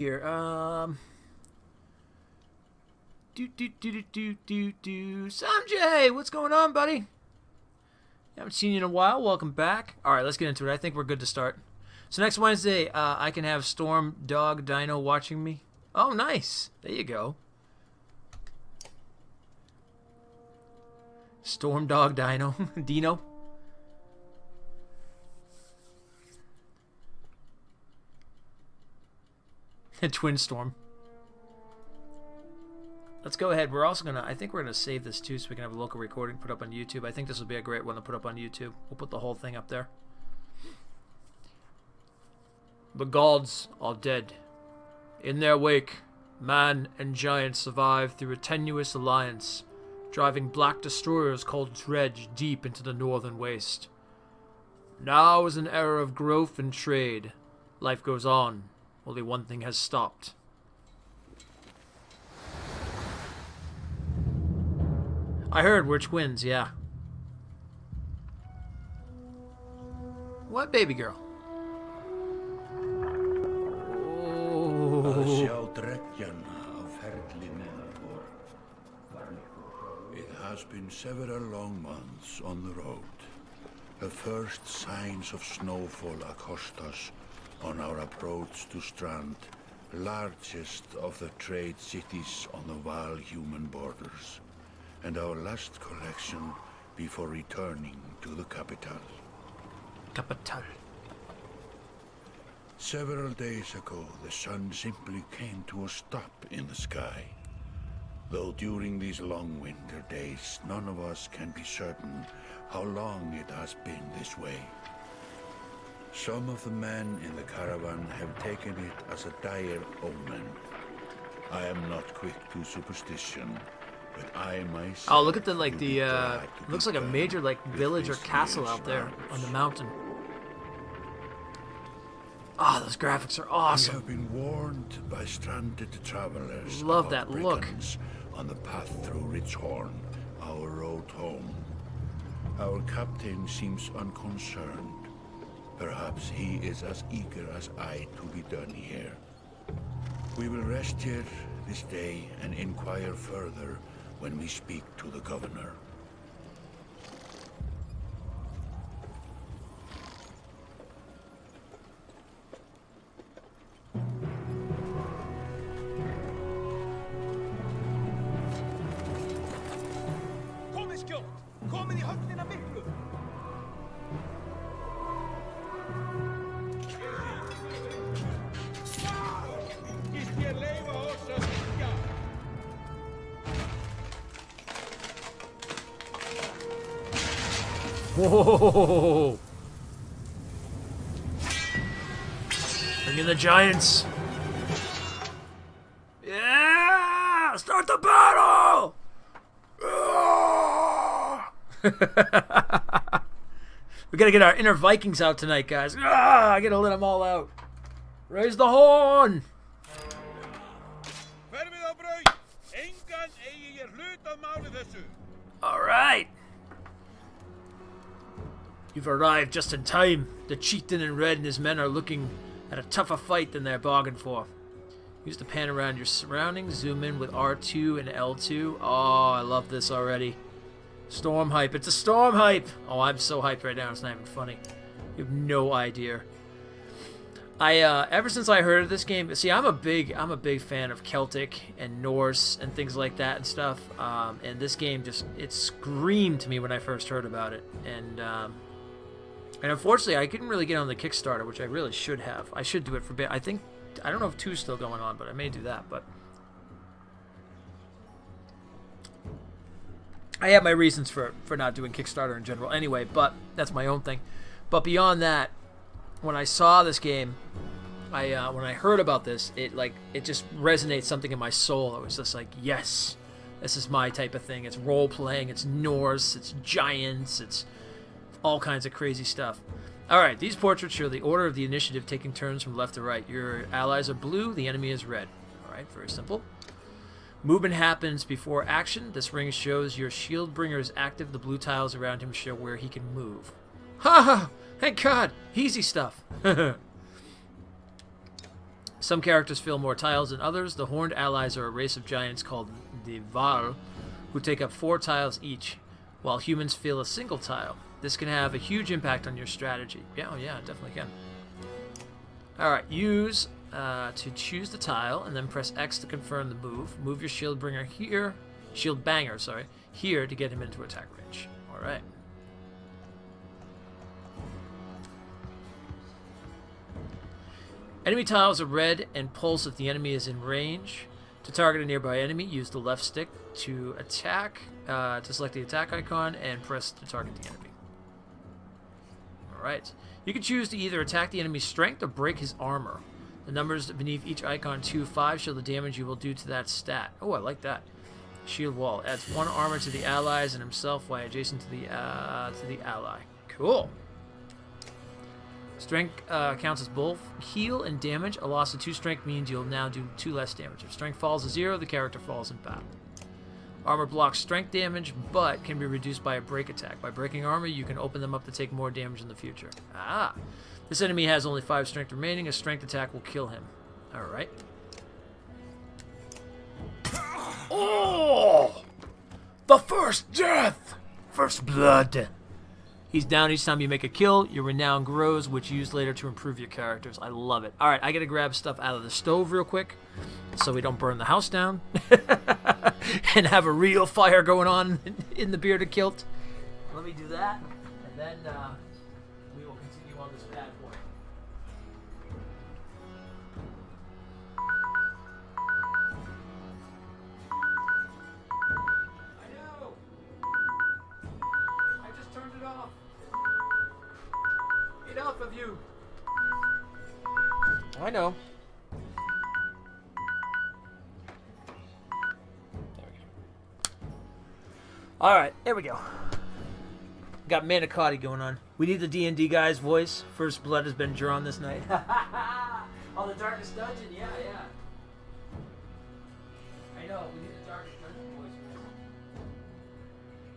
Here, Sanjay, what's going on, buddy? Haven't seen you in a while. Welcome back. All right, let's get into it. I think we're good to start. So next Wednesday, I can have Storm Dog Dino watching me. Oh, nice. There you go. Storm Dog Dino. Dino. Twin Storm. Let's go ahead. We're also I think we're gonna save this too, so we can have a local recording put up on YouTube. I think this will be a great one to put up on YouTube. We'll put the whole thing up there. The gods are dead. In their wake, man and giant survive through a tenuous alliance, driving black destroyers called Dredge deep into the northern waste. Now is an era of growth and trade. Life goes on. Only one thing has stopped. I heard we're twins, yeah. What, baby girl? Oh. It has been several long months on the road. The first signs of snowfall accost us on our approach to Strand, largest of the trade cities on the Val-human borders, and our last collection before returning to the capital. Capital. Several days ago, the sun simply came to a stop in the sky. Though during these long winter days, none of us can be certain how long it has been this way. Some of the men in the caravan have taken it as a dire omen. I am not quick to superstition, but I myself... Oh, look at the, looks like a major, village or castle out there on the mountain. Ah, those graphics are awesome. We have been warned by stranded travelers. Love that look. On the path through Richhorn, our road home. Our captain seems unconcerned. Perhaps he is as eager as I to be done here. We will rest here this day and inquire further when we speak to the governor. Whoa! Bring in the giants! Yeah! Start the battle! We gotta get our inner Vikings out tonight, guys. I gotta let them all out. Raise the horn! Alright! You've arrived just in time. The chieftain in red and his men are looking at a tougher fight than they're bargained for. Use the pan around your surroundings. Zoom in with R2 and L2. Oh, I love this already. Storm hype. It's a storm hype. Oh, I'm so hyped right now. It's not even funny. You have no idea. Ever since I heard of this game, see, I'm a big fan of Celtic and Norse and things like that and stuff. And this game it screamed to me when I first heard about it. And unfortunately, I couldn't really get on the Kickstarter, which I really should have. I should do it for bit. I don't know if 2's still going on, but I may do that. But I have my reasons for not doing Kickstarter in general anyway, but that's my own thing. But beyond that, when I saw this game, when I heard about this, it just resonates something in my soul. It was just like, yes, this is my type of thing. It's role-playing, it's Norse, it's giants, it's all kinds of crazy stuff. Alright, these portraits show the order of the initiative taking turns from left to right. Your allies are blue, the enemy is red. Alright, very simple. Movement happens before action. This ring shows your shield bringer is active. The blue tiles around him show where he can move. Ha ha! Thank God! Easy stuff. Some characters fill more tiles than others. The horned allies are a race of giants called the Val, who take up 4 tiles each, while humans fill a single tile. This can have a huge impact on your strategy. Yeah, oh yeah, it definitely can. Alright, use to choose the tile, and then press X to confirm the move. Move your shield banger here to get him into attack range. Alright. Enemy tiles are red and pulse if the enemy is in range. To target a nearby enemy, use the left stick to attack, to select the attack icon, and press to target the enemy. Alright. You can choose to either attack the enemy's strength or break his armor. The numbers beneath each icon 2, 5 show the damage you will do to that stat. Oh, I like that. Shield wall adds 1 armor to the allies and himself while adjacent to the ally. Cool. Strength counts as both heal and damage. A loss of 2 strength means you'll now do 2 less damage. If strength falls to 0, the character falls in battle. Armor blocks strength damage, but can be reduced by a break attack. By breaking armor, you can open them up to take more damage in the future. Ah! This enemy has only 5 strength remaining. A strength attack will kill him. Alright. Oh! The first death! First blood. He's down each time you make a kill. Your renown grows, which you use later to improve your characters. I love it. Alright, I gotta grab stuff out of the stove real quick so we don't burn the house down and have a real fire going on in the bearded kilt. Let me do that, and then we will continue on this bad boy. I know! I just turned it off. Enough of you. I know. There we go. Alright, there we go. Got manicotti going on. We need the D&D guy's voice. First blood has been drawn this night. Oh, the darkest dungeon? Yeah, yeah. I know, we need the darkest dungeon voice, man.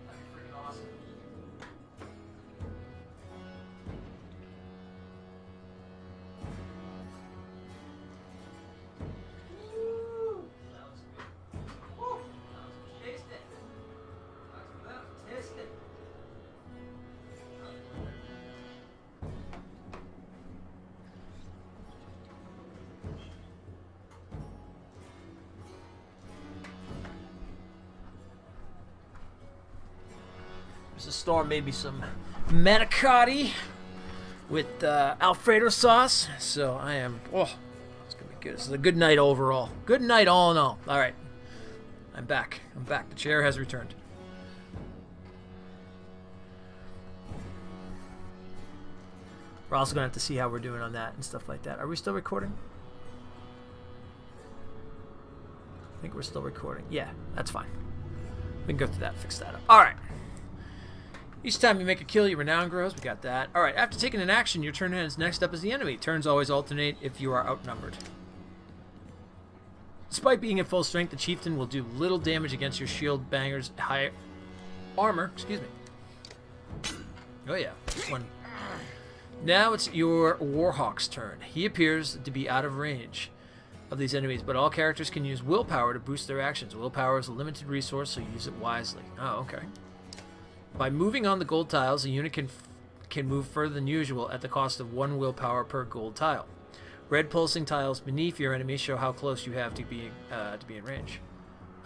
That'd be freaking awesome. Mr. Storm made me some manicotti with Alfredo sauce, so I am. Oh, it's gonna be good. This is a good night overall. Good night all in all. All right, I'm back. I'm back. The chair has returned. We're also gonna have to see how we're doing on that and stuff like that. Are we still recording? I think we're still recording. Yeah, that's fine. We can go through that, fix that up. All right. Each time you make a kill, your renown grows. We got that. Alright, after taking an action, your turn ends. Next up is the enemy. Turns always alternate if you are outnumbered. Despite being at full strength, the chieftain will do little damage against your shield banger's high armor. Excuse me. Oh yeah, this one. Now it's your Warhawk's turn. He appears to be out of range of these enemies, but all characters can use willpower to boost their actions. Willpower is a limited resource, so use it wisely. Oh, okay. By moving on the gold tiles, a unit can move further than usual at the cost of 1 willpower per gold tile. Red pulsing tiles beneath your enemy show how close you have to be in range.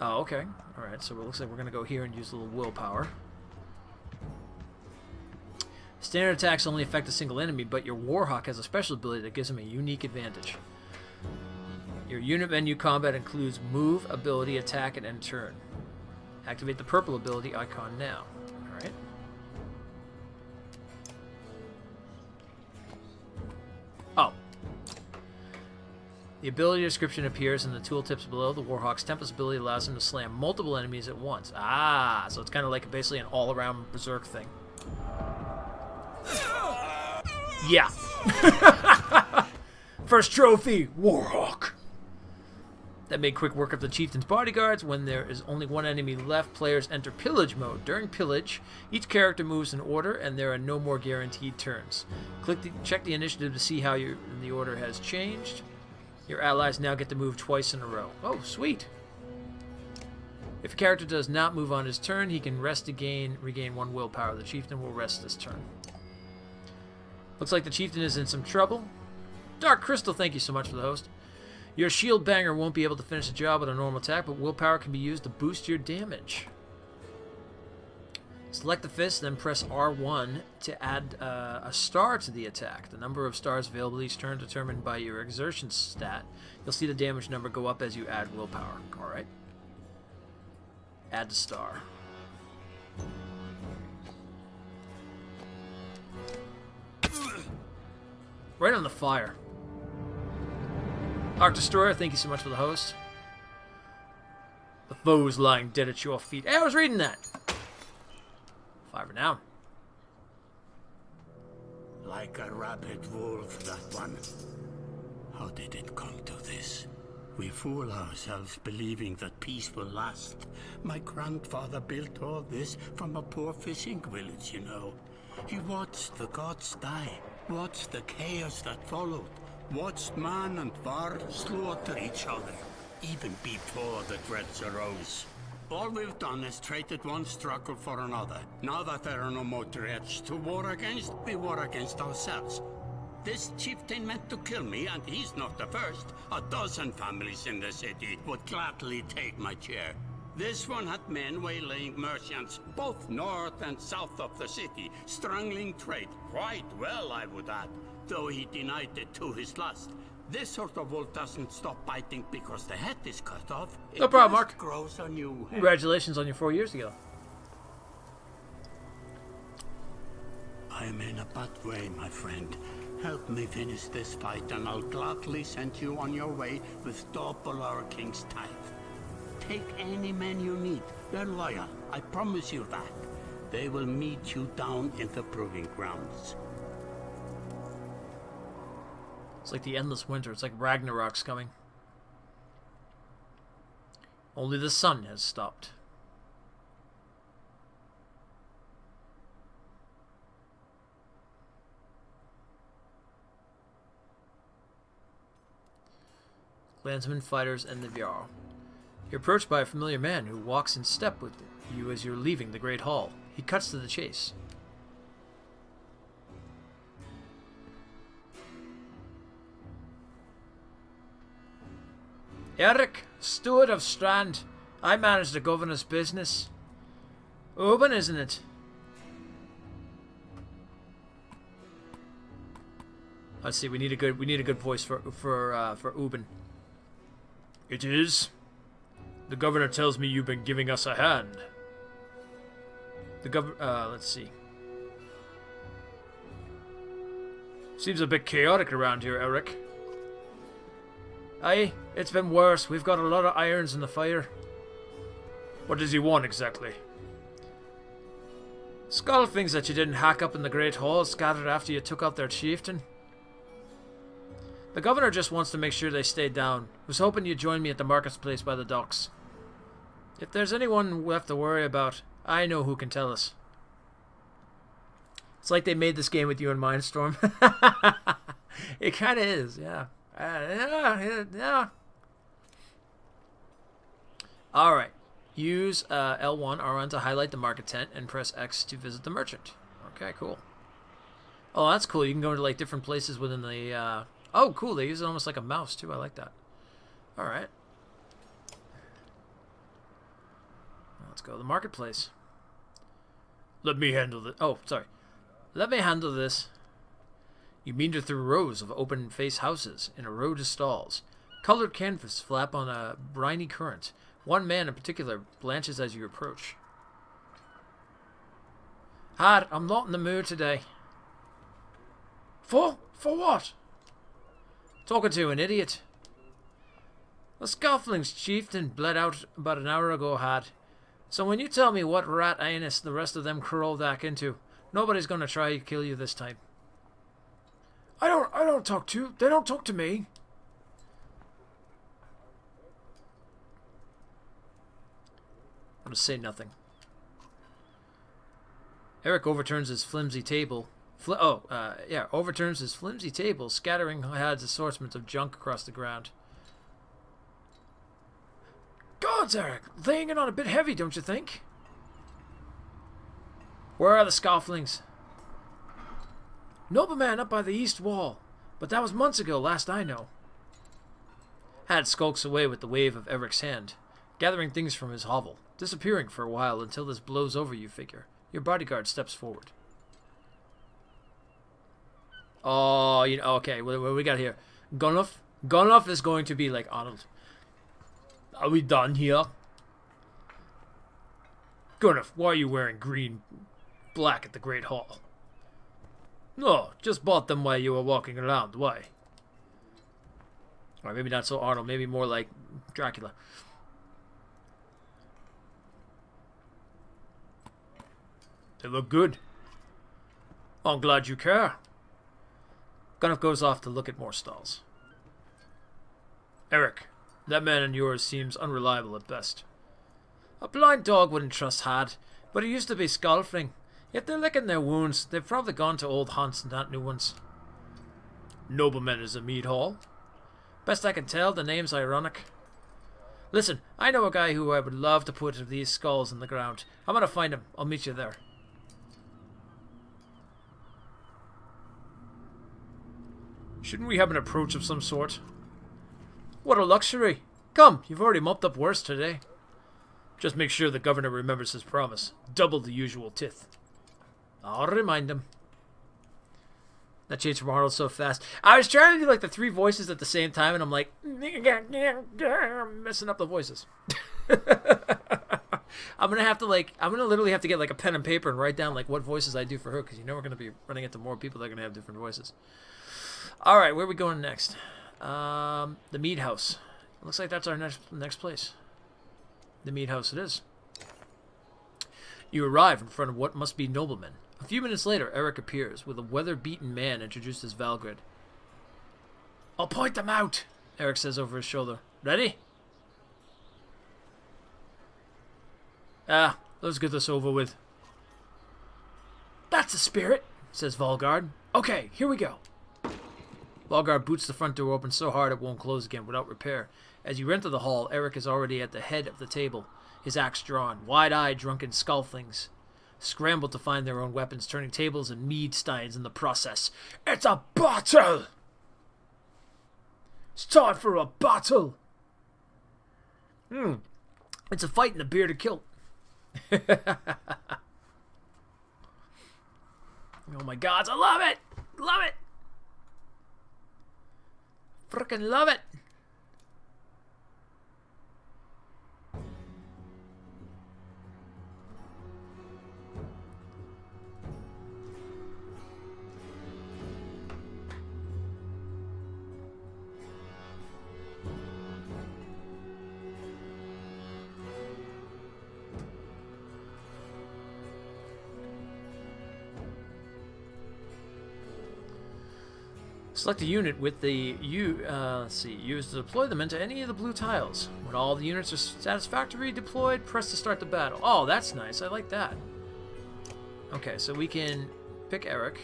Oh, okay. All right, so it looks like we're going to go here and use a little willpower. Standard attacks only affect a single enemy, but your Warhawk has a special ability that gives him a unique advantage. Your unit menu combat includes move, ability, attack, and end turn. Activate the purple ability icon now. Alright. Oh. The ability description appears in the tooltips below. The Warhawk's Tempest ability allows him to slam multiple enemies at once. Ah, so it's kind of like basically an all-around berserk thing. Yeah. First trophy, Warhawk. That made quick work of the chieftain's bodyguards. When there is only one enemy left, players enter pillage mode. During pillage, each character moves in order, and there are no more guaranteed turns. Check the initiative to see how the order has changed. Your allies now get to move twice in a row. Oh, sweet. If a character does not move on his turn, he can rest again, regain 1 willpower. The chieftain will rest this turn. Looks like the chieftain is in some trouble. Dark Crystal, thank you so much for the host. Your shield banger won't be able to finish the job with a normal attack, but willpower can be used to boost your damage. Select the fist, then press R1 to add a star to the attack. The number of stars available each turn determined by your exertion stat. You'll see the damage number go up as you add willpower. Alright. Add the star. Right on the fire. Arc Destroyer, thank you so much for the host. The foe's lying dead at your feet. Hey, I was reading that. 5 down. Like a rabid wolf, that one. How did it come to this? We fool ourselves believing that peace will last. My grandfather built all this from a poor fishing village, you know. He watched the gods die, watched the chaos that followed, watched man and var slaughter each other, even before the dreads arose. All we've done is traded one struggle for another. Now that there are no more dreads to war against, we war against ourselves. This chieftain meant to kill me, and he's not the first. A dozen families in the city would gladly take my chair. This one had men waylaying merchants, both north and south of the city, strangling trade, quite well, I would add, though he denied it to his lust. This sort of wolf doesn't stop biting because the head is cut off. No problem, Mark. It grows a new head. Congratulations on your 4 years ago. I'm in a bad way, my friend. Help me finish this fight, and I'll gladly send you on your way with double our king's tithe. Take any men you need. They're loyal, I promise you that. They will meet you down in the proving grounds. It's like the endless winter. It's like Ragnarok's coming. Only the sun has stopped. Clansmen, fighters, and the Jarl. You're approached by a familiar man who walks in step with you as you're leaving the Great Hall. He cuts to the chase. Eric, steward of Strand. I manage the governor's business. Urban, isn't it? Let's see. We need a good voice for Uben. It is. The governor tells me you've been giving us a hand. Let's see. Seems a bit chaotic around here, Eric. Aye, it's been worse. We've got a lot of irons in the fire. What does he want exactly? Skull things that you didn't hack up in the Great Hall scattered after you took out their chieftain. The governor just wants to make sure they stay down. Was hoping you'd join me at the marketplace by the docks. If there's anyone we have to worry about, I know who can tell us. It's like they made this game with you in Mindstorm. It kind of is, yeah. Yeah. Alright. Use L1, R1 to highlight the market tent and press X to visit the merchant. Okay, cool. Oh, that's cool. You can go to like different places within the... Oh, cool. They use it almost like a mouse, too. I like that. Alright. Let's go to the marketplace. Let me handle this. Oh, sorry. Let me handle this. You meander through rows of open-face houses in a row of stalls. Colored canvas flap on a briny current. One man in particular blanches as you approach. Hard, I'm not in the mood today. For what? Talking to an idiot. The Scoffling's chieftain bled out about an hour ago, Had. So when you tell me what rat anus the rest of them crawled back into, nobody's gonna try to kill you this time. I don't talk to. They don't talk to me. I'm gonna say nothing. Eric overturns his flimsy table. Overturns his flimsy table, scattering Had's assortment of junk across the ground. gods, Eric! Laying it on a bit heavy, don't you think? Where are the Scofflings? Nobleman up by the east wall. But that was months ago, last I know. Had skulks away with the wave of Eric's hand, gathering things from his hovel, disappearing for a while until this blows over, you figure. Your bodyguard steps forward. Oh, you know, okay, what do we got here? Gunlof? Gunlof is going to be like, Arnold, are we done here? Gunlof, why are you wearing black at the Great Hall? No, just bought them while you were walking around. Why? Or maybe not so Arnold, maybe more like Dracula. They look good. I'm glad you care. Gunnoff goes off to look at more stalls. Eric, that man of yours seems unreliable at best. A blind dog wouldn't trust Had, but he used to be Scoffling. If they're licking their wounds, they've probably gone to old haunts and not new ones. Nobleman is a mead hall. Best I can tell, the name's ironic. Listen, I know a guy who I would love to put these skulls in the ground. I'm gonna find him. I'll meet you there. Shouldn't we have an approach of some sort? What a luxury. Come, you've already mopped up worse today. Just make sure the governor remembers his promise. Double the usual tithe. I'll remind him. That changed from Arnold so fast. I was trying to do like the three voices at the same time, and I'm like, I'm messing up the voices. I'm gonna literally have to get like a pen and paper and write down like what voices I do for her, because you know we're gonna be running into more people that are gonna have different voices. All right, where are we going next? The Mead House. Looks like that's our next place. The Mead House it is. You arrive in front of what must be noblemen. A few minutes later, Eric appears, with a weather-beaten man introduced as Valgrid. I'll point them out, Eric says over his shoulder. Ready? Let's get this over with. That's the spirit, says Valgard. Okay, here we go. Valgard boots the front door open so hard it won't close again without repair. As you enter the hall, Eric is already at the head of the table, his axe drawn. Wide-eyed, drunken Scofflings scramble to find their own weapons, turning tables and mead steins in the process. It's a battle! It's time for a battle! It's a fight in a bearded kilt. Oh my gods, I love it! Love it! Frickin' love it! Select a unit with the let's see, use to deploy them into any of the blue tiles. When all the units are satisfactorily deployed, press to start the battle. Oh, that's nice. I like that. Okay, so we can pick Eric.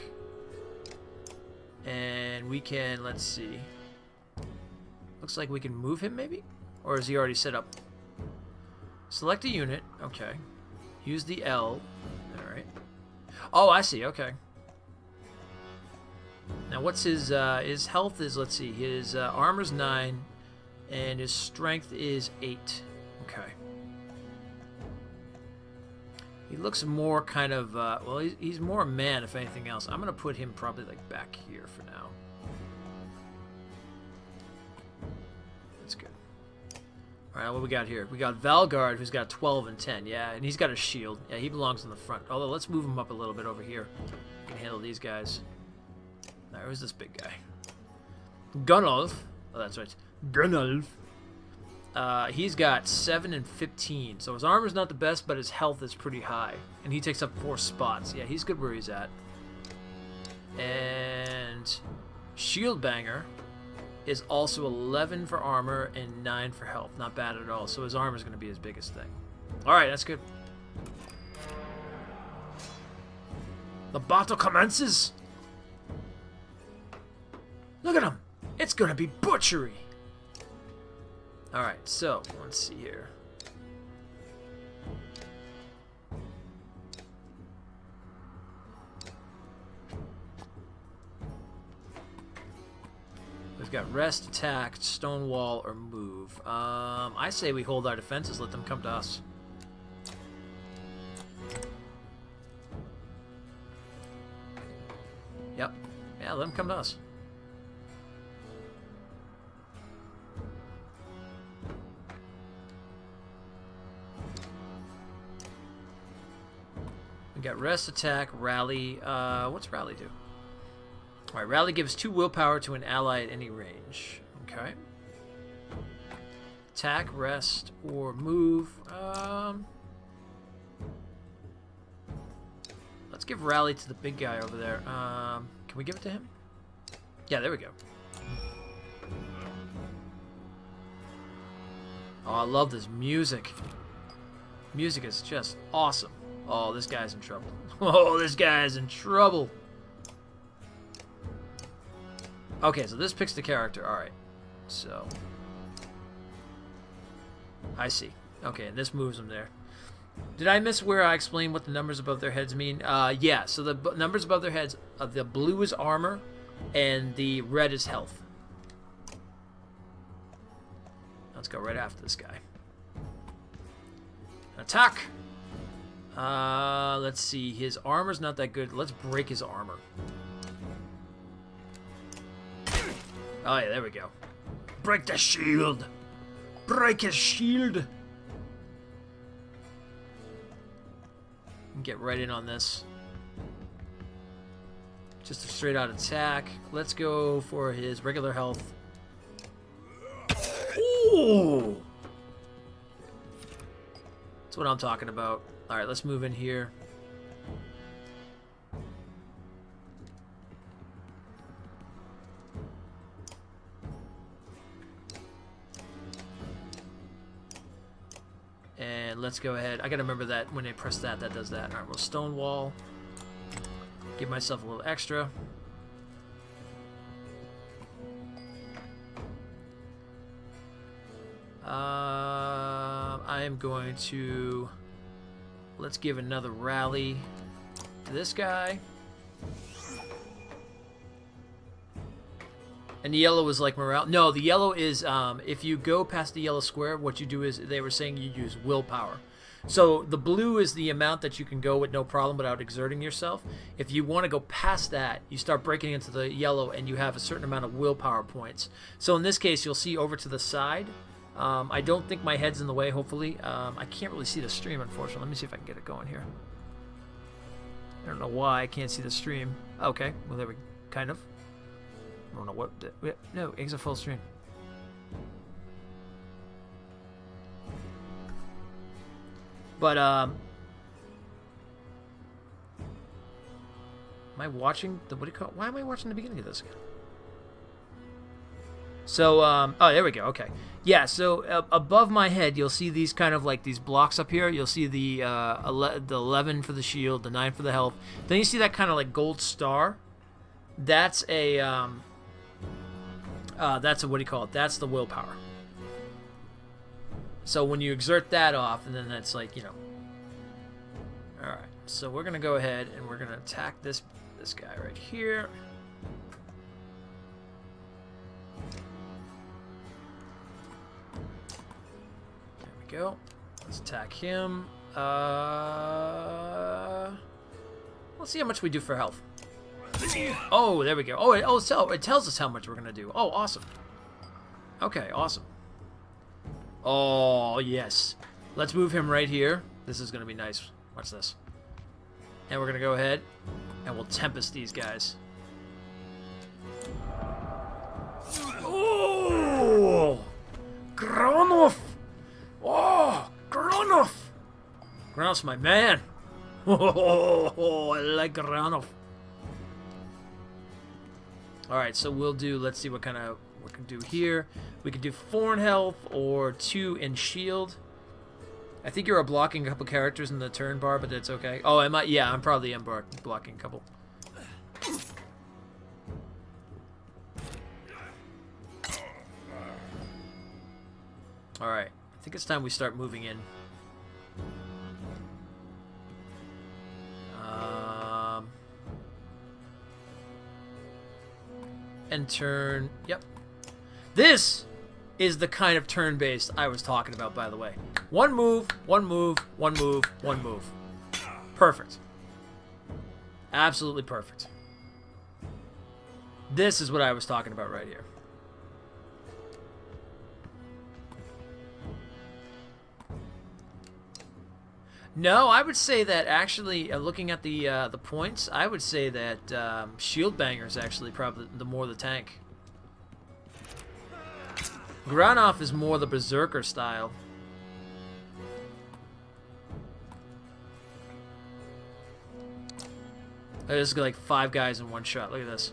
And we can, let's see. Looks like we can move him maybe? Or is he already set up? Select a unit. Okay. Use the L. Alright. Oh, I see. Okay. Now, what's his health is, let's see, his armor's 9, and his strength is 8. Okay. He looks more kind of, well, he's more a man, if anything else. I'm going to put him probably, like, back here for now. That's good. All right, what we got here? We got Valgard, who's got 12 and 10. Yeah, and he's got a shield. Yeah, he belongs in the front. Although, let's move him up a little bit over here. We can handle these guys. Now, who's this big guy? Gunnulf. Oh, that's right. Gunnulf. He's got 7 and 15. So his armor's not the best, but his health is pretty high. And he takes up 4 spots. Yeah, he's good where he's at. And Shieldbanger is also 11 for armor and 9 for health. Not bad at all. So his armor's going to be his biggest thing. Alright, that's good. The battle commences! Look at him! It's gonna be butchery! Alright, so, let's see here. got rest, attack, stonewall, or move. I say we hold our defenses, let them come to us. Yep. Yeah, let them come to us. We got rest, attack, rally. What's rally do? Alright, rally gives 2 willpower to an ally at any range. Okay. Attack, rest, or move. Let's give rally to the big guy over there. Can we give it to him? Yeah, there we go. Oh, I love this music. Music is just awesome. Oh, this guy's in trouble. Oh, this guy's in trouble. Okay, so this picks the character. Alright. So. I see. Okay, and this moves them there. Did I miss where I explained what the numbers above their heads mean? Yeah, so the numbers above their heads, the blue is armor, and the red is health. Let's go right after this guy. Attack! Let's see. His armor's not that good. Let's break his armor. Oh, yeah, there we go. Break the shield! Break his shield! Get right in on this. Just a straight out attack. Let's go for his regular health. Ooh! That's what I'm talking about. Alright, let's move in here. And let's go ahead. I gotta remember that when I press that, that does that. Alright, we'll stonewall. Give myself a little extra. I am going to... Let's give another rally to this guy. And the yellow is like morale. No, the yellow is, if you go past the yellow square, what you do is, they were saying you use willpower. So the blue is the amount that you can go with no problem without exerting yourself. If you want to go past that, you start breaking into the yellow and you have a certain amount of willpower points. So in this case, you'll see over to the side. I don't think my head's in the way, hopefully. I can't really see the stream, unfortunately. Let me see if I can get it going here. I don't know why I can't see the stream. Okay, well, there we kind of. I don't know what... No, it's a full stream. But, am I watching the... What do you call it? Why am I watching the beginning of this again? So, oh, there we go. Okay. Yeah, so above my head, you'll see these kind of like these blocks up here. You'll see the 11 for the shield, the 9 for the health. Then you see that kind of like gold star. That's a, what do you call it? That's the willpower. So when you exert that off, and then that's like, you know. Alright, so we're going to go ahead and we're going to attack this guy right here. Go. Let's attack him. Let's see how much we do for health. Oh, there we go. Oh, so it tells us how much we're gonna do. Oh, awesome. Okay, awesome. Oh, yes. Let's move him right here. This is gonna be nice. Watch this. And we're gonna go ahead and we'll tempest these guys. Oh, Granov. Oh, Granov! Granov's my man. Oh, I like Granov. Alright, so we'll do, let's see what kind of, we can do here. We can do 4 in health or 2 in shield. I think you're blocking a couple characters in the turn bar, but that's okay. Oh, I might, yeah, I'm probably blocking a couple. Alright. I think it's time we start moving in. End turn. Yep. This is the kind of turn-based I was talking about, by the way. One move, one move, one move, one move. Perfect. Absolutely perfect. This is what I was talking about right here. No, I would say that actually, looking at the points, I would say that Shield Banger is actually probably the more the tank. Granov is more the Berserker style. This is like 5 guys in one shot. Look at this.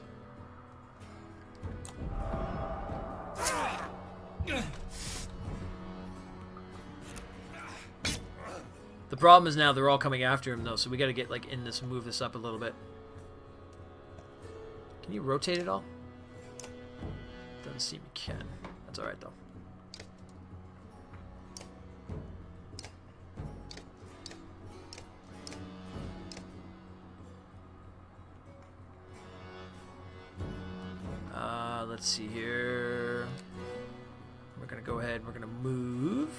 The problem is now they're all coming after him though, so we got to get like in this, move this up a little bit. Can you rotate it all? Doesn't seem you can. That's all right though. Let's see here. We're gonna go ahead. We're gonna move.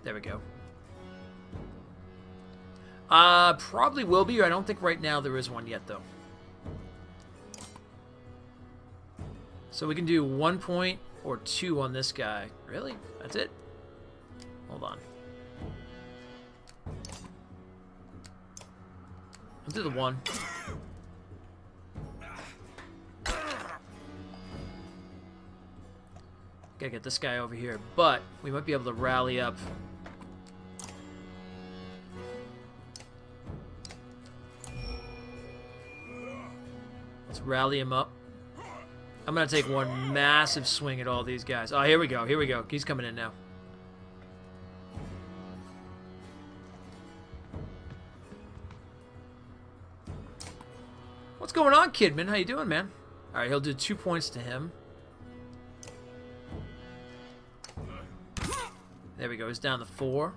There we go. Probably will be. I don't think right now there is one yet, though. So we can do 1 point or 2 on this guy. Really? That's it? Hold on. I'll do the 1. Gotta get this guy over here, but we might be able to rally up. Let's rally him up. I'm gonna take one massive swing at all these guys. Oh, here we go. Here we go. He's coming in now. What's going on, Kidman? How you doing, man? All right, he'll do 2 points to him. There we go. He's down to 4.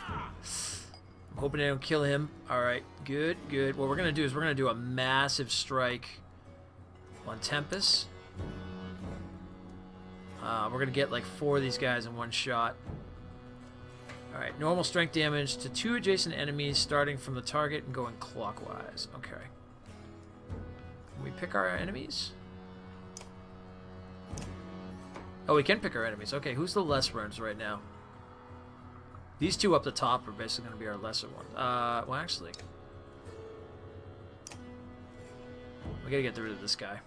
I'm hoping they don't kill him. All right, good, good. What we're gonna do is we're gonna do a massive strike on Tempest. We're gonna get like 4 of these guys in one shot. All right, normal strength damage to 2 adjacent enemies, starting from the target and going clockwise. Okay. Can we pick our enemies? Oh, we can pick our enemies. Okay, who's the less runs right now? These 2 up the top are basically going to be our lesser ones. Well, actually, we got to get rid of this guy.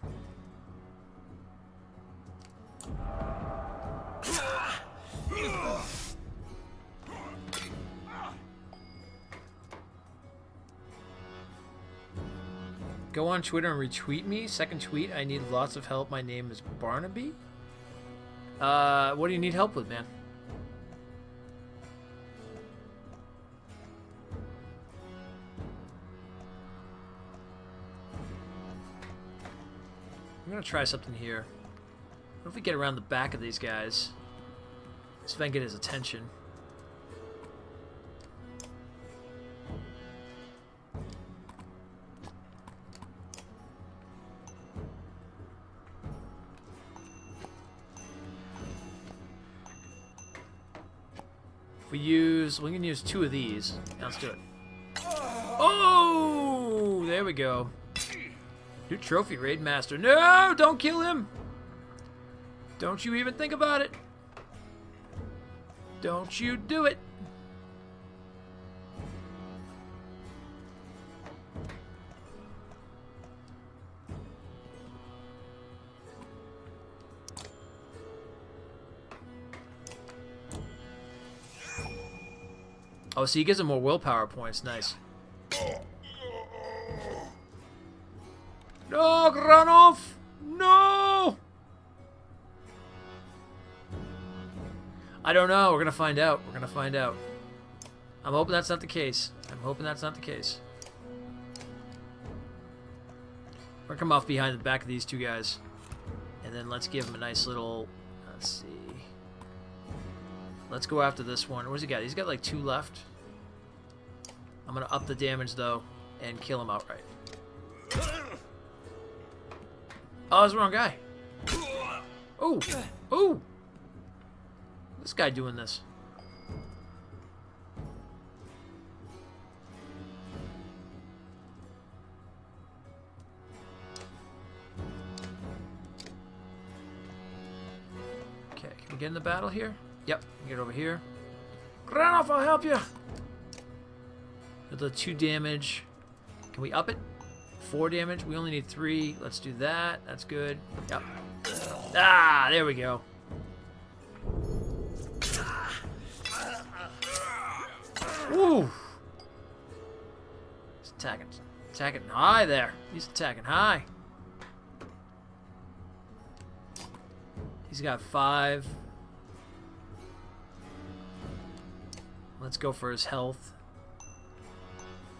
Go on Twitter and retweet me. Second tweet, I need lots of help. My name is Barnaby. What do you need help with, man? I'm gonna try something here. What if we get around the back of these guys? See if I can get his attention. We can use 2 of these. Now let's do it. Oh, there we go. New trophy, Raid Master. No, don't kill him. Don't you even think about it. Don't you do it. Oh, so he gives him more willpower points. Nice. No, Granov! No! I don't know. We're going to find out. We're going to find out. I'm hoping that's not the case. I'm hoping that's not the case. We're going to come off behind the back of these 2 guys. And then let's give him a nice little... Let's see. Let's go after this one. Where's he got? He's got like 2 left. I'm going to up the damage, though, and kill him outright. Oh, that's the wrong guy. Oh, oh. This guy doing this. Okay, can we get in the battle here? Yep, get over here. Granoff, I'll help you. With the 2 damage. Can we up it? 4 damage. We only need 3. Let's do that. That's good. Yep. Ah, there we go. Woo! He's attacking high there. He's attacking high. He's got 5. Let's go for his health.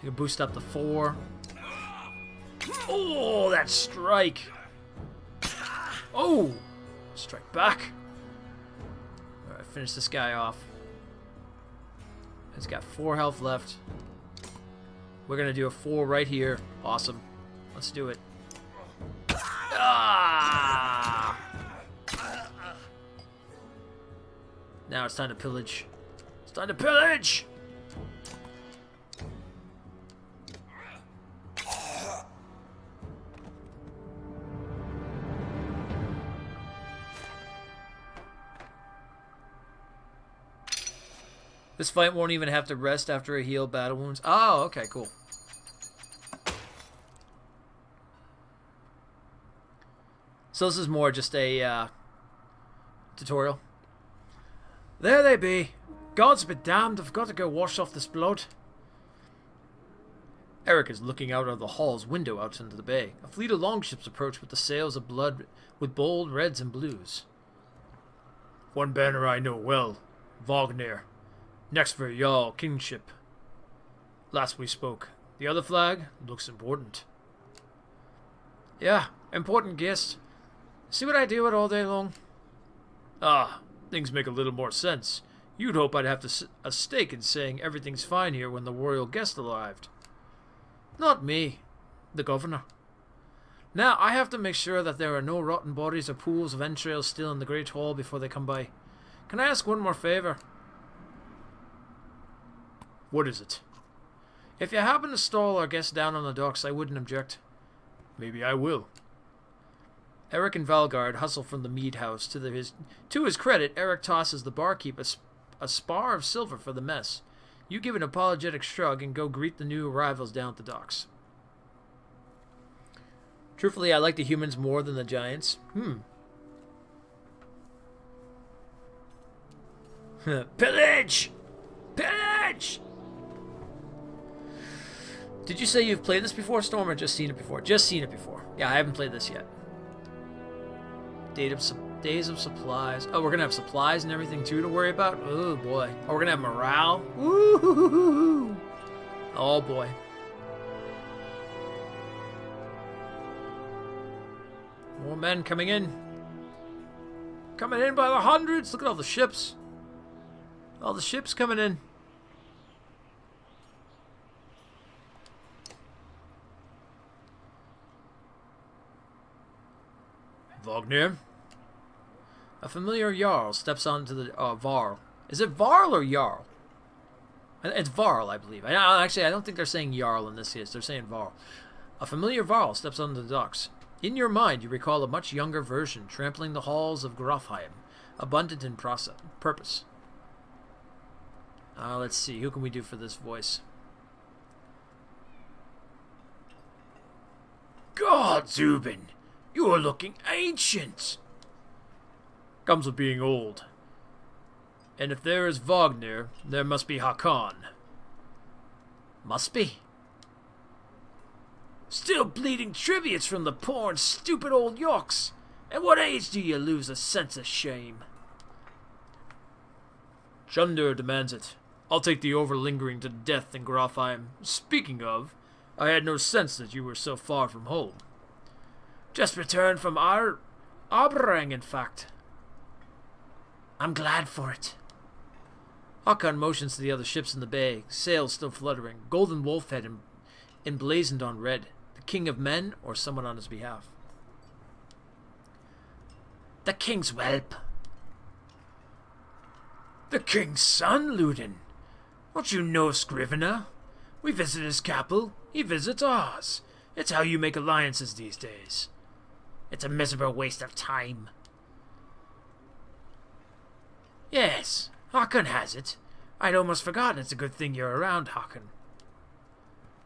You can boost up to 4. Oh, that strike. Oh, strike back. All right, finish this guy off. He's got 4 health left. We're gonna do a 4 right here. Awesome. Let's do it. Ah! Now it's time to pillage. It's time to pillage! This fight won't even have to rest after a heal battle wounds. Oh, okay, cool. So this is more just a tutorial. There they be. Gods be damned, I've got to go wash off this blood. Eric is looking out of the hall's window out into the bay. A fleet of longships approach with the sails of blood with bold reds and blues. One banner I know well, Wagner. Next for Jarl kingship. Last we spoke. The other flag looks important. Yeah, important guest. See what I do it all day long? Ah, things make a little more sense. You'd hope I'd have a stake in saying everything's fine here when the royal guest arrived. Not me, the governor. Now, I have to make sure that there are no rotten bodies or pools of entrails still in the Great Hall before they come by. Can I ask one more favor? What is it? If you happen to stall our guest down on the docks, I wouldn't object. Maybe I will. Eric and Valgard hustle from the mead house. To his credit, Eric tosses the barkeep a spar of silver for the mess. You give an apologetic shrug and go greet the new arrivals down at the docks. Truthfully, I like the humans more than the giants. Pillage! Pillage! Did you say you've played this before, Storm, or just seen it before? Just seen it before. Yeah, I haven't played this yet. Days of supplies. Oh, we're gonna have supplies and everything too to worry about? Oh boy. Oh, we're gonna have morale? Woo-hoo-hoo-hoo. Oh boy. More men coming in. Coming in by the hundreds. Look at all the ships. All the ships coming in. Wagner. A familiar Jarl steps onto the Varl. Is it Varl or Jarl? It's Varl, I believe. Actually, I don't think they're saying Jarl in this case. They're saying Varl. A familiar Varl steps onto the docks. In your mind, you recall a much younger version trampling the halls of Grofheim, abundant in purpose. Let's see. Who can we do for this voice? God, Zubin! You are looking ancient! Comes with being old. And if there is Wagner, there must be Hakan. Must be. Still bleeding tributes from the poor and stupid old Yorks. At what age do you lose a sense of shame? Chunder demands it. I'll take the overlingering to death in Grofheim. Speaking of, I had no sense that you were so far from home. Just returned from Arberang, in fact. I'm glad for it. Hakan motions to the other ships in the bay, sails still fluttering, golden wolf head emblazoned on red. The king of men or someone on his behalf? The king's whelp. The king's son, Ludin. Don't you know Scrivener? We visit his capital, he visits ours. It's how you make alliances these days. It's a miserable waste of time. Yes, Håkon has it. I'd almost forgotten it's a good thing you're around, Håkon.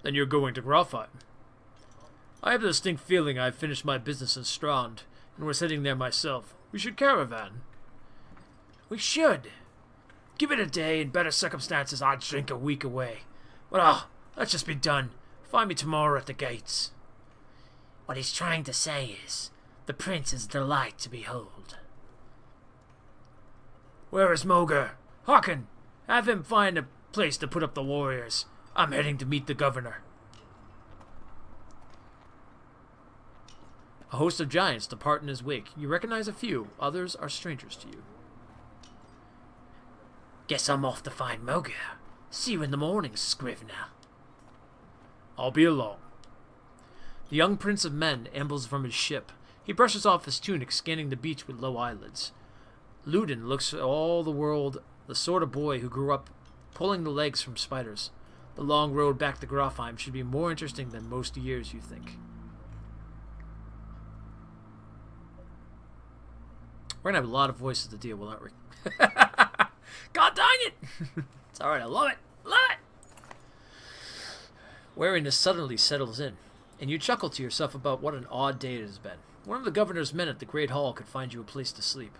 Then you're going to Grofheim. I have a distinct feeling I've finished my business in Strand, and we're sitting there myself. We should caravan. We should. Give it a day, in better circumstances I'd drink a week away. But let's just be done. Find me tomorrow at the gates. What he's trying to say is, the prince is a delight to behold. Where is Moger? Håkon, have him find a place to put up the warriors. I'm heading to meet the governor. A host of giants depart in his wake. You recognize a few, others are strangers to you. Guess I'm off to find Moger. See you in the morning, Scrivener. I'll be along. The young prince of men ambles from his ship. He brushes off his tunic, scanning the beach with low eyelids. Ludin looks at all the world, the sort of boy who grew up pulling the legs from spiders. The long road back to Grofheim should be more interesting than most years you think. We're going to have a lot of voices to deal with, aren't we? God dang it! It's alright, I love it. Love it! Wariness suddenly settles in, and you chuckle to yourself about what an odd day it has been. One of the governor's men at the Great Hall could find you a place to sleep.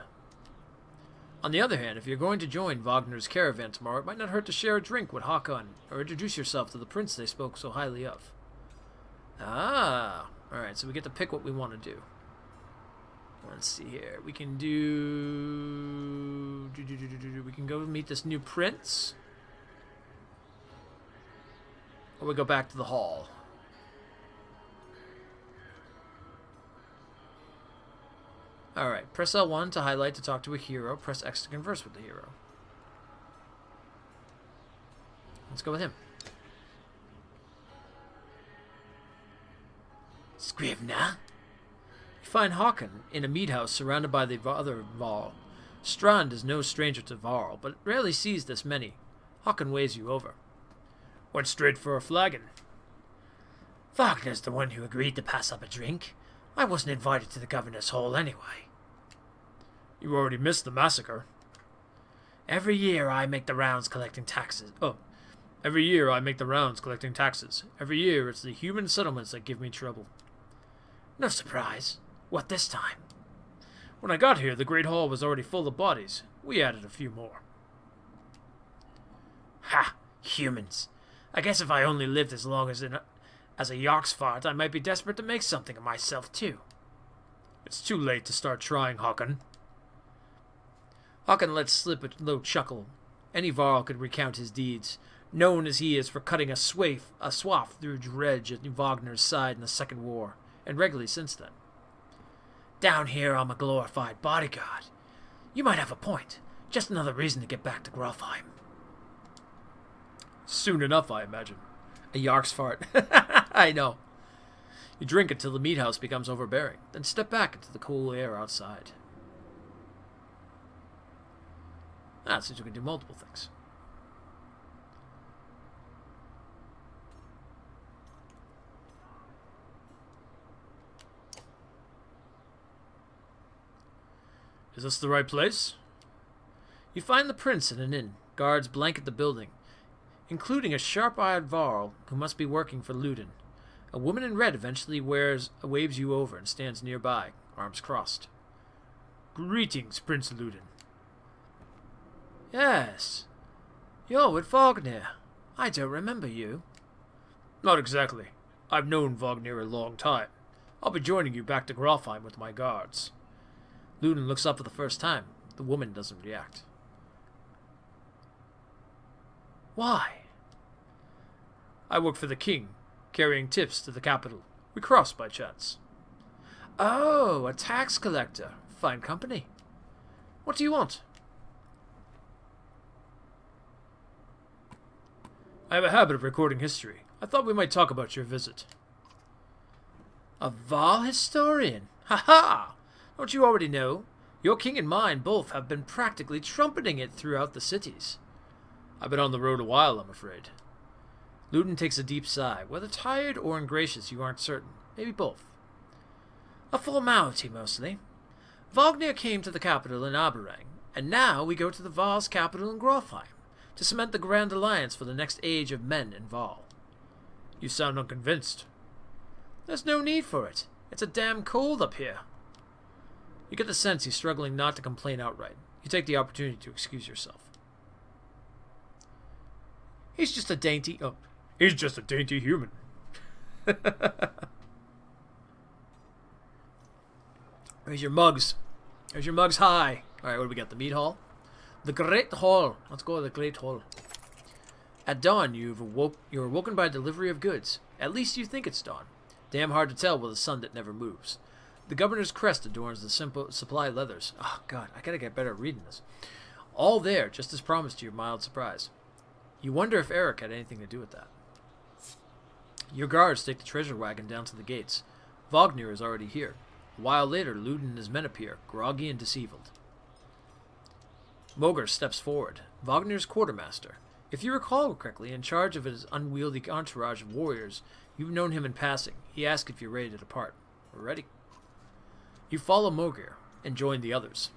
On the other hand, if you're going to join Wagner's caravan tomorrow, it might not hurt to share a drink with Håkon, or introduce yourself to the prince they spoke so highly of. Ah, alright, so we get to pick what we want to do. Let's see here. We can do... We can go meet this new prince. Or we go back to the hall. Alright, press L1 to highlight to talk to a hero. Press X to converse with the hero. Let's go with him. Scrivener? You find Håkon in a mead house surrounded by the other Varl. Strand is no stranger to Varl, but rarely sees this many. Håkon waves you over. Went straight for a flagon. Wagner's the one who agreed to pass up a drink. I wasn't invited to the governor's hall anyway. You already missed the massacre. Every year I make the rounds collecting taxes. Every year it's the human settlements that give me trouble. No surprise. What this time? When I got here, the Great Hall was already full of bodies. We added a few more. Ha! Humans. I guess if I only lived as long as a Yarksfart, I might be desperate to make something of myself, too. It's too late to start trying, Håkon. Håkon let slip a low chuckle. Any Varl could recount his deeds, known as he is for cutting a swath through Dredge at Wagner's side in the Second War, and regularly since then. Down here, I'm a glorified bodyguard. You might have a point. Just another reason to get back to Grofheim. Soon enough, I imagine. A Yarksfart. I know. You drink until the meat house becomes overbearing, then step back into the cool air outside. It seems we can do multiple things. Is this the right place? You find the prince in an inn. Guards blanket the building, including a sharp-eyed Varl who must be working for Ludin. A woman in red eventually waves you over and stands nearby, arms crossed. Greetings, Prince Ludin. Yes. You're with Wagner. I don't remember you. Not exactly. I've known Wagner a long time. I'll be joining you back to Grofheim with my guards. Ludin looks up for the first time. The woman doesn't react. Why? I work for the king, carrying tips to the capital. We crossed by chance. Oh, a tax collector. Fine company. What do you want? I have a habit of recording history. I thought we might talk about your visit. A Val historian? Ha ha! Don't you already know? Your king and mine both have been practically trumpeting it throughout the cities. I've been on the road a while, I'm afraid. Ludin takes a deep sigh. Whether tired or ingracious, you aren't certain. Maybe both. A formality, mostly. Wagner came to the capital in Aberang, and now we go to the Val's capital in Grofheim, to cement the Grand Alliance for the next age of men in Val. You sound unconvinced. There's no need for it. It's a damn cold up here. You get the sense he's struggling not to complain outright. You take the opportunity to excuse yourself. He's just a dainty human. Where's your mugs? There's your mugs high. Alright, what do we got? The meat hall? The Great Hall. Let's go to the Great Hall. At dawn, you're awoken by a delivery of goods. At least you think it's dawn. Damn hard to tell with a sun that never moves. The governor's crest adorns the simple supply leathers. Oh, God, I gotta get better at reading this. All there, just as promised to your mild surprise. You wonder if Eric had anything to do with that. Your guards take the treasure wagon down to the gates. Wagner is already here. A while later, Ludin and his men appear, groggy and deceived. Moger steps forward. Wagner's quartermaster. If you recall correctly, in charge of his unwieldy entourage of warriors, you've known him in passing. He asks if you're ready to depart. We're ready. You follow Moger and join the others.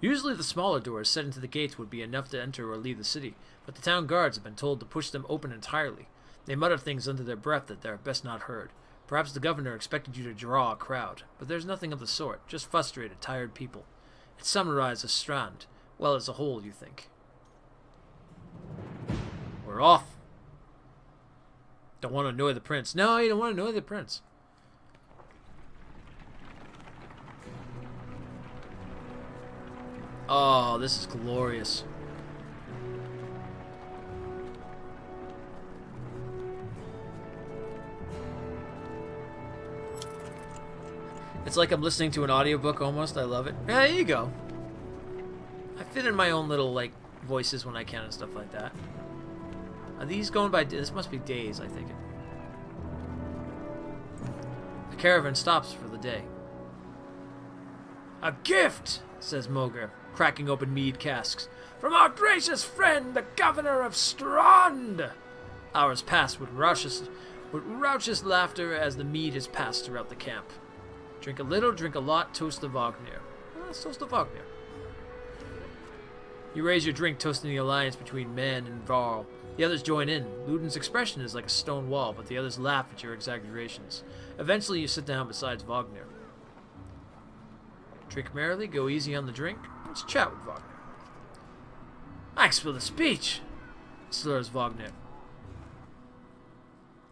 Usually the smaller doors set into the gates would be enough to enter or leave the city, but the town guards have been told to push them open entirely. They mutter things under their breath that they're best not heard. Perhaps the governor expected you to draw a crowd, but there's nothing of the sort, just frustrated, tired people. It summarizes Strand, well as a whole, you think. We're off. Don't want to annoy the prince. No, you don't want to annoy the prince. Oh, this is glorious. It's like I'm listening to an audiobook almost. I love it. Yeah, there you go. I fit in my own little, like, voices when I can and stuff like that. Are these going by... This must be days, I think. The caravan stops for the day. A gift, says Moger, cracking open mead casks. From our gracious friend, the governor of Strand! Hours pass with raucous laughter as the mead is passed throughout the camp. Drink a little, drink a lot, toast to Wagner. Let's toast to Wagner. You raise your drink, toasting the alliance between man and Varl. The others join in. Ludin's expression is like a stone wall, but the others laugh at your exaggerations. Eventually, you sit down beside Wagner. Drink merrily, go easy on the drink. Let's chat with Wagner. Thanks for the speech, slurs Wagner.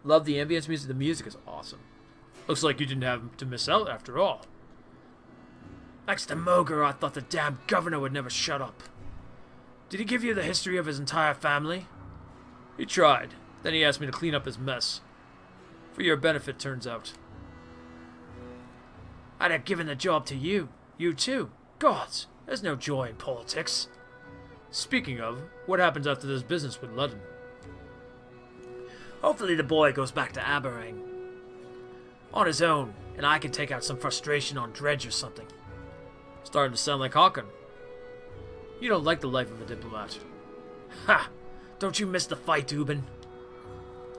Love the ambience music. The music is awesome. Looks like you didn't have to miss out after all. Thanks to Moger, I thought the damn governor would never shut up. Did he give you the history of his entire family? He tried. Then he asked me to clean up his mess. For your benefit, turns out. I'd have given the job to you. You too. Gods, there's no joy in politics. Speaking of, what happens after this business with Ludden? Hopefully the boy goes back to Aberang on his own, and I can take out some frustration on Dredge or something. Starting to sound like Håkon. You don't like the life of a diplomat. Ha! Don't you miss the fight, Ubin?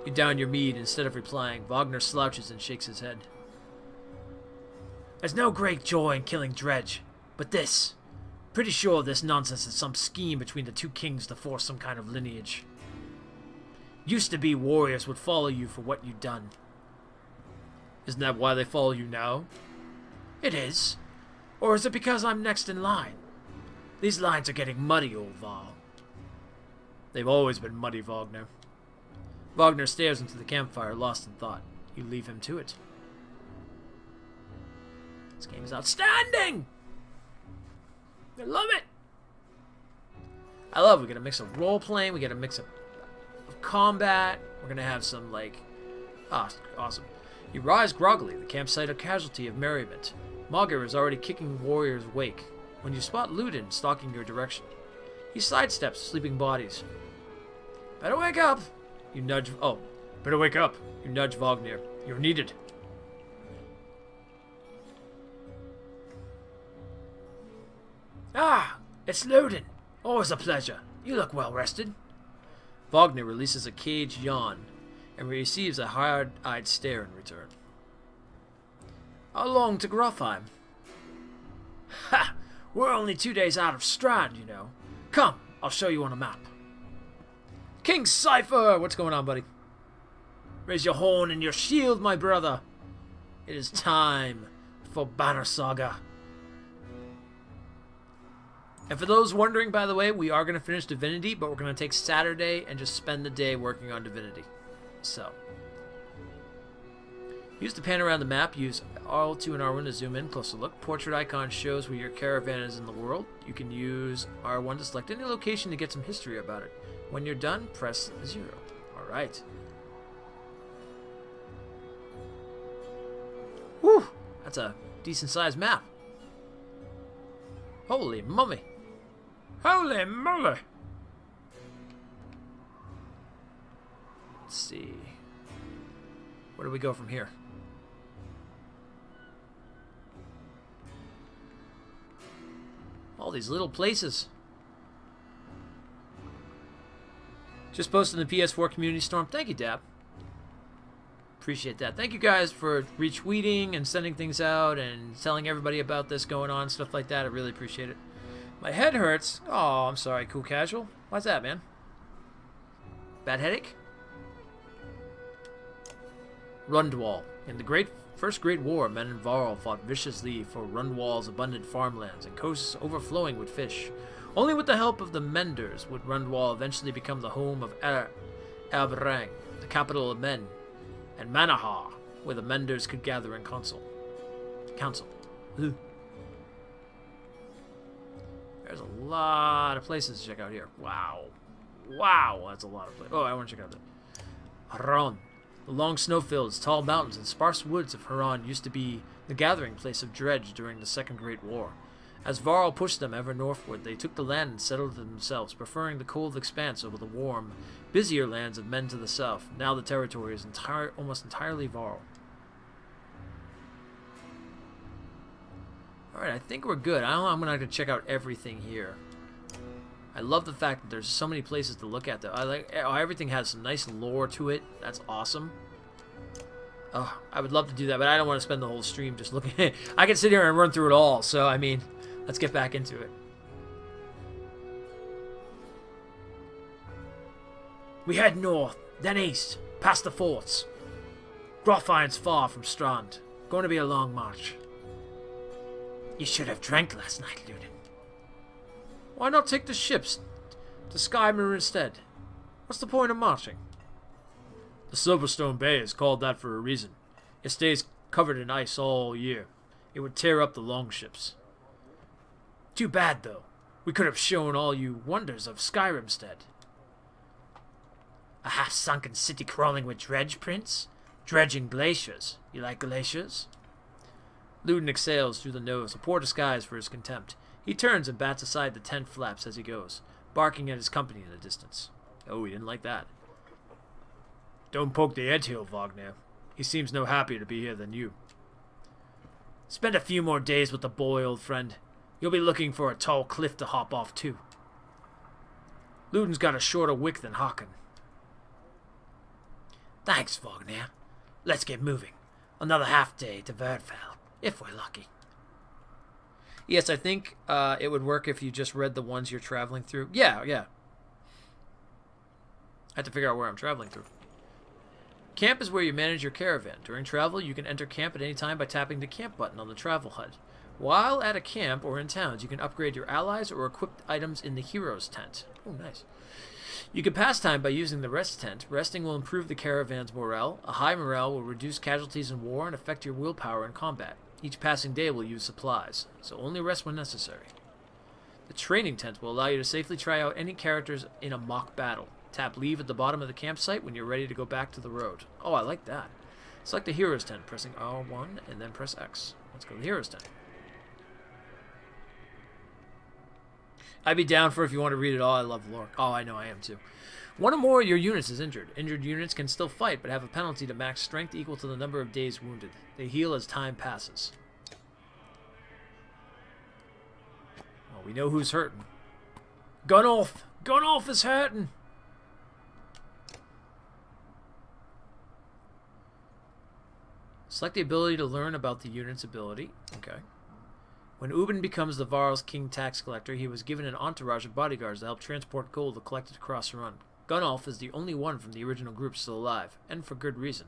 You down your mead. Instead of replying, Wagner slouches and shakes his head. There's no great joy in killing Dredge, but this. Pretty sure this nonsense is some scheme between the two kings to force some kind of lineage. Used to be warriors would follow you for what you'd done. Isn't that why they follow you now? It is. Or is it because I'm next in line? These lines are getting muddy, old Val. They've always been muddy, Wagner. Wagner stares into the campfire, lost in thought. You leave him to it. This game is outstanding! I love it! I love it. We get a mix of role-playing, we get a mix of combat, we're gonna have some, like... awesome. You rise groggily, the campsite a casualty of merriment. Moger is already kicking warriors' wake, when you spot Ludin stalking your direction. He sidesteps sleeping bodies. Better wake up! You nudge... Oh, better wake up. You nudge Wagner. You're needed. Ah, it's Ludin. Always a pleasure. You look well rested. Wagner releases a caged yawn and receives a hard-eyed stare in return. How long to Grofheim? Ha! We're only 2 days out of Strand, you know. Come, I'll show you on a map. King Cypher! What's going on, buddy? Raise your horn and your shield, my brother. It is time for Banner Saga. And for those wondering, by the way, we are going to finish Divinity, but we're going to take Saturday and just spend the day working on Divinity. So, use the pan around the map. Use R2 and R1 to zoom in, closer look. Portrait icon shows where your caravan is in the world. You can use R1 to select any location to get some history about it. When you're done, press 0. Alright. Whew! That's a decent sized map. Holy mummy! Holy moly! Let's see. Where do we go from here? All these little places. Just posted in the PS4 community storm. Thank you, Dab. Appreciate that. Thank you guys for retweeting and sending things out and telling everybody about this going on, stuff like that. I really appreciate it. My head hurts. Oh, I'm sorry, Cool Casual. Why's that, man? Bad headache? Rundwall. In the First Great War, men in Varl fought viciously for Rundwall's abundant farmlands and coasts overflowing with fish. Only with the help of the Menders would Rundwall eventually become the home of Alberang, the capital of men, and Manahar, where the Menders could gather in council. Ugh. There's a lot of places to check out here. Wow. Wow, that's a lot of places. Oh, I want to check out that. Haran. The long snowfields, tall mountains, and sparse woods of Haran used to be the gathering place of Dredge during the Second Great War. As Varl pushed them ever northward, they took the land and settled themselves, preferring the cold expanse over the warm, busier lands of men to the south. Now the territory is almost entirely Varl. Alright, I think we're good. I don't know, I'm going to check out everything here. I love the fact that there's so many places to look at, though. I like everything has some nice lore to it. That's awesome. Oh, I would love to do that, but I don't want to spend the whole stream just looking at it. I can sit here and run through it all, so, I mean, let's get back into it. We head north, then east, past the forts. Grofheim's far from Strand. Going to be a long march. You should have drank last night, Ludin. Why not take the ships to Skymir instead? What's the point of marching? The Silverstone Bay is called that for a reason. It stays covered in ice all year. It would tear up the longships. Too bad, though. We could have shown all you wonders of Skyrimstead. A half-sunken city crawling with dredge, Prince? Dredging glaciers. You like glaciers? Ludin exhales through the nose, a poor disguise for his contempt. He turns and bats aside the tent flaps as he goes, barking at his company in the distance. Oh, he didn't like that. Don't poke the anthill, Wagner. He seems no happier to be here than you. Spend a few more days with the boy, old friend. You'll be looking for a tall cliff to hop off, too. Ludin's got a shorter wick than Håkon. Thanks, Wagner. Let's get moving. Another half day to Verdfell, if we're lucky. Yes, I think it would work if you just read the ones you're traveling through. Yeah. I have to figure out where I'm traveling through. Camp is where you manage your caravan. During travel, you can enter camp at any time by tapping the camp button on the travel HUD. While at a camp or in towns, you can upgrade your allies or equip items in the hero's tent. Oh, nice. You can pass time by using the rest tent. Resting will improve the caravan's morale. A high morale will reduce casualties in war and affect your willpower in combat. Each passing day will use supplies, so only rest when necessary. The training tent will allow you to safely try out any characters in a mock battle. Tap leave at the bottom of the campsite when you're ready to go back to the road. Oh, I like that. Select the hero's tent, pressing R1 and then press X. Let's go to the hero's tent. I'd be down for if you want to read it all. I love lore. Oh, I know, I am too. One or more of your units is injured. Injured units can still fight, but have a penalty to max strength equal to the number of days wounded. They heal as time passes. Oh, We know who's hurting. Gunnulf! Gunnulf is hurting! Select the ability to learn about the unit's ability. Okay. When Ubin becomes the Varl's king tax collector, he was given an entourage of bodyguards to help transport gold collected across the run. Gunnulf is the only one from the original group still alive, and for good reason.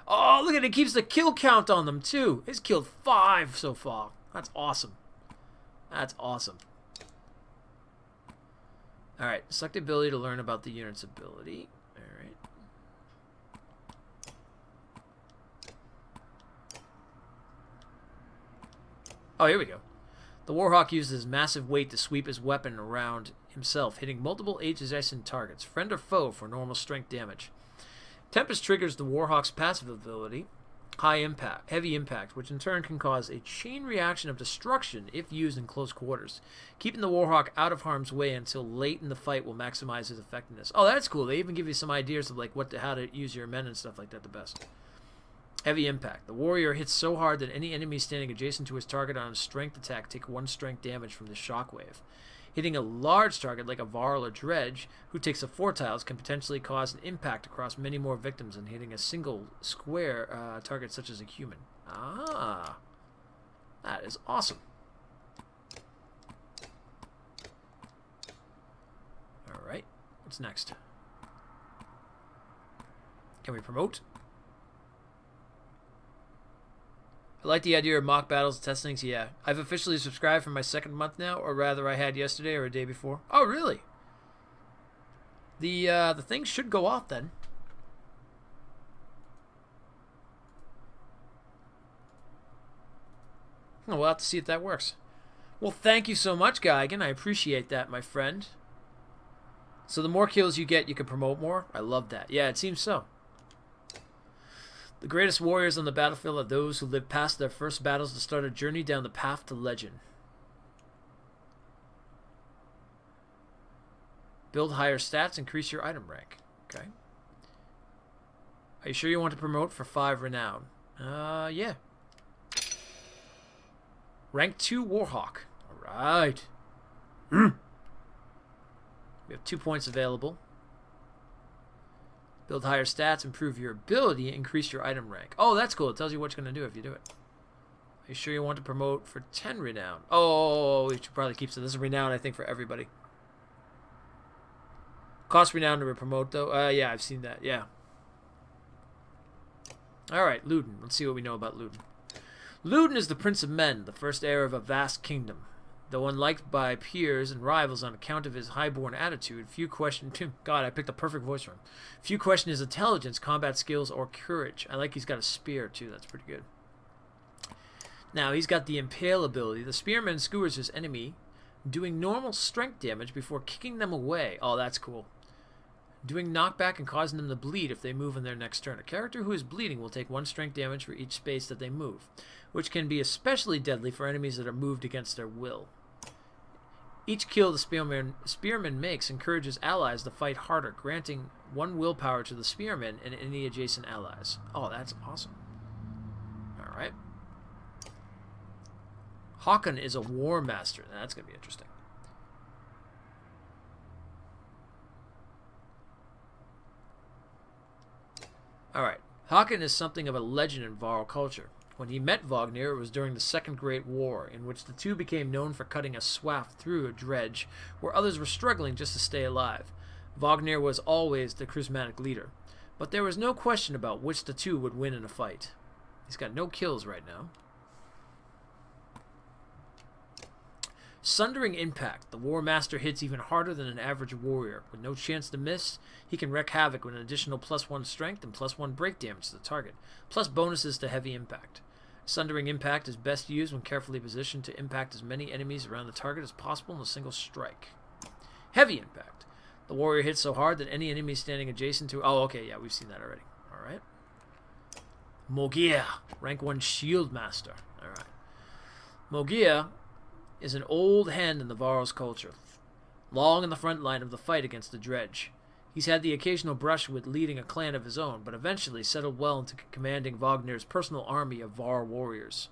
Oh, look at it! It keeps the kill count on them, too! It's killed 5 so far. That's awesome. That's awesome. Alright, select the ability to learn about the unit's ability. Alright. Oh, here we go. The Warhawk uses his massive weight to sweep his weapon around himself, hitting multiple adjacent targets, friend or foe, for normal strength damage. Tempest triggers the Warhawk's passive ability, Heavy Impact, which in turn can cause a chain reaction of destruction if used in close quarters. Keeping the Warhawk out of harm's way until late in the fight will maximize his effectiveness. Oh, that's cool. They even give you some ideas of like how to use your men and stuff like that the best. Heavy Impact. The warrior hits so hard that any enemy standing adjacent to his target on a strength attack take 1 strength damage from the shockwave. Hitting a large target like a Varl or Dredge, who takes a 4 tiles, can potentially cause an impact across many more victims than hitting a single square target such as a human. Ah, that is awesome. Alright, what's next? Can we promote? I like the idea of mock battles and testings. Yeah, I've officially subscribed for my 2nd month now, or rather I had yesterday or a day before. Oh, really? The thing should go off then. Oh, we'll have to see if that works. Well, thank you so much, Geigen. I appreciate that, my friend. So the more kills you get, you can promote more? I love that. Yeah, it seems so. The greatest warriors on the battlefield are those who live past their first battles to start a journey down the path to legend. Build higher stats, increase your item rank. Okay. Are you sure you want to promote for 5 renown? Yeah. Rank 2 Warhawk. Alright. We have 2 points available. Build higher stats, improve your ability, increase your item rank. Oh, that's cool. It tells you what you're going to do if you do it. Are you sure you want to promote for 10 renown? Oh, we should probably keep so. This is renown, I think, for everybody. Cost renown to promote, though. Yeah, I've seen that. Yeah. Alright, Luden. Let's see what we know about Luden. Luden is the Prince of Men, the first heir of a vast kingdom. Though unliked by peers and rivals on account of his highborn attitude, few question... God, I picked the perfect voice for him. Few question his intelligence, combat skills, or courage. I like he's got a spear, too. That's pretty good. Now, he's got the Impale ability. The spearman skewers his enemy, doing normal strength damage before kicking them away. Oh, that's cool. Doing knockback and causing them to bleed if they move in their next turn. A character who is bleeding will take 1 strength damage for each space that they move, which can be especially deadly for enemies that are moved against their will. Each kill the spearman makes encourages allies to fight harder, granting 1 willpower to the spearman and any adjacent allies. Oh, that's awesome. Alright. Håkon is a war master. That's going to be interesting. Alright. Håkon is something of a legend in Varl culture. When he met Wagner, it was during the Second Great War, in which the two became known for cutting a swath through a dredge, where others were struggling just to stay alive. Wagner was always the charismatic leader, but there was no question about which the two would win in a fight. He's got no kills right now. Sundering Impact. The War Master hits even harder than an average warrior. With no chance to miss, he can wreak havoc with an additional +1 strength and +1 break damage to the target, plus bonuses to Heavy Impact. Sundering Impact is best used when carefully positioned to impact as many enemies around the target as possible in a single strike. Heavy Impact. The warrior hits so hard that any enemy standing adjacent to... Oh, okay, yeah, we've seen that already. Alright. Mogia. Rank 1 Shield Master. Alright. Mogia is an old hand in the Varl's culture, long in the front line of the fight against the dredge. He's had the occasional brush with leading a clan of his own, but eventually settled well into commanding Wagner's personal army of Var warriors,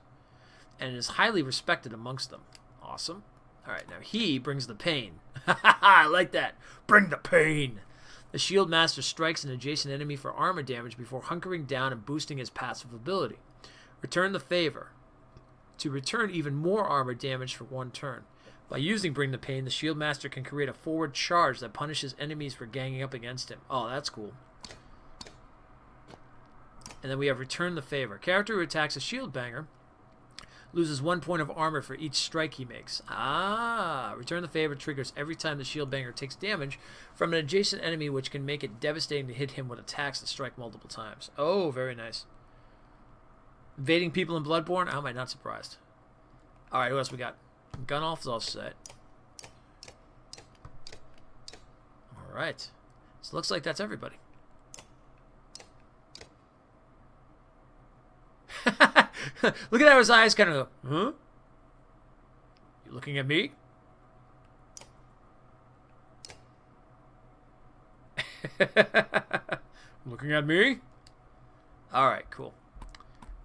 and is highly respected amongst them. Awesome. Alright, now he brings the pain. I like that. Bring the pain. The Shield Master strikes an adjacent enemy for armor damage before hunkering down and boosting his passive ability. Return the favor to return even more armor damage for 1 turn. By using Bring the Pain, the Shield Master can create a forward charge that punishes enemies for ganging up against him. Oh, that's cool. And then we have Return the Favor. Character who attacks a Shield Banger loses 1 point of armor for each strike he makes. Ah, Return the Favor triggers every time the Shield Banger takes damage from an adjacent enemy, which can make it devastating to hit him with attacks that strike multiple times. Oh, very nice. Invading people in Bloodborne? How am I not surprised? Alright, who else we got? Gunolf is all set. Alright. So it looks like that's everybody. Look at how his eyes kind of go, huh? You looking at me? Looking at me? Alright, cool.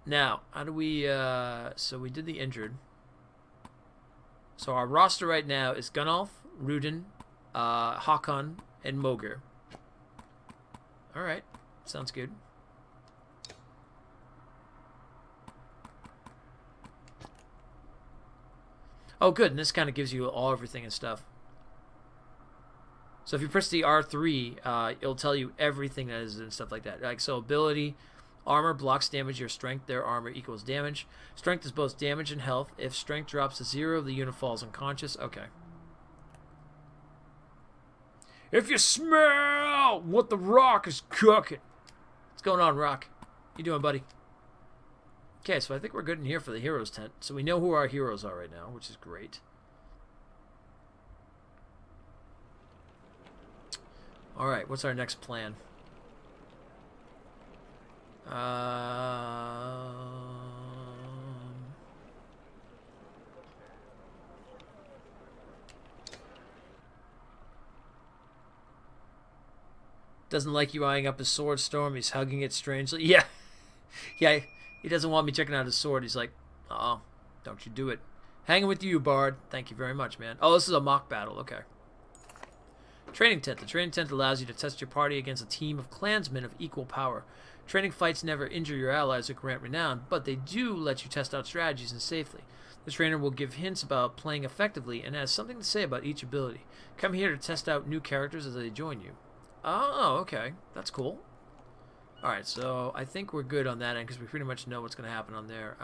Now, how do we, so we did the injured. So our roster right now is Gunolf, Rudin, Hakon, and Moger. Alright, sounds good. Oh, good, and this kind of gives you everything and stuff. So if you press the R3, it'll tell you everything that is and stuff like that. Like, so ability, armor blocks damage, your strength, their armor equals damage. Strength is both damage and health. If strength drops to 0, the unit falls unconscious. Okay. If you smell what the Rock is cooking. What's going on, Rock? You doing, buddy? Okay, so I think we're good in here for the heroes tent. So we know who our heroes are right now, which is great. Alright, what's our next plan? Doesn't like you eyeing up his sword, Storm. He's hugging it strangely. Yeah. Yeah, he doesn't want me checking out his sword. He's like, oh, don't you do it. Hanging with you, Bard. Thank you very much, man. Oh, this is a mock battle. Okay. Training tent. The training tent allows you to test your party against a team of clansmen of equal power. Training fights never injure your allies or grant renown, but they do let you test out strategies and safely. The trainer will give hints about playing effectively and has something to say about each ability. Come here to test out new characters as they join you. Oh, okay. That's cool. Alright, so I think we're good on that end because we pretty much know what's going to happen on there.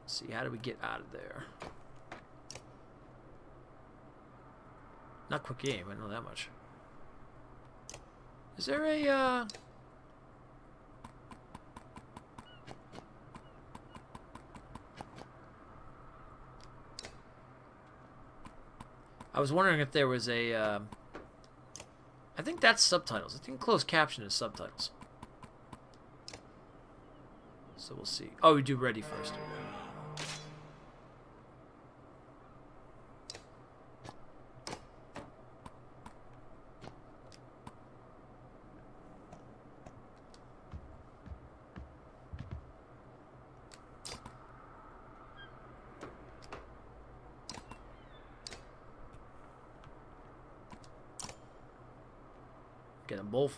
Let's see, how do we get out of there? Not quick game, I know that much. Is there a, I was wondering if there was a, I think that's subtitles. I think closed caption is subtitles. So we'll see. Oh, we do ready first. Get them both.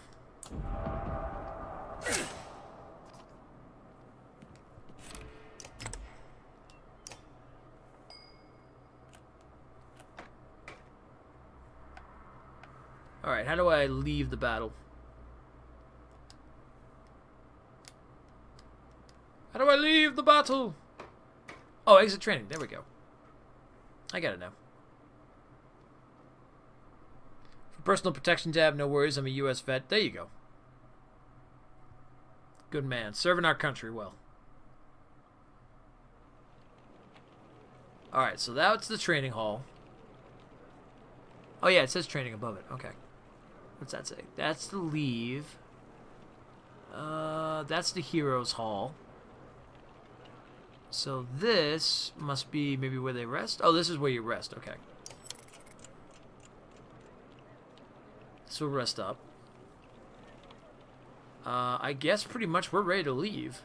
Alright, how do I leave the battle? How do I leave the battle? Oh, exit training. There we go. I got it now. Personal protection tab, no worries. I'm a U.S. vet. There you go. Good man. Serving our country well. Alright, so that's the training hall. Oh yeah, it says training above it. Okay. What's that say? That's the leave. That's the heroes hall. So this must be maybe where they rest? Oh, this is where you rest. Okay. So rest up. I guess pretty much we're ready to leave.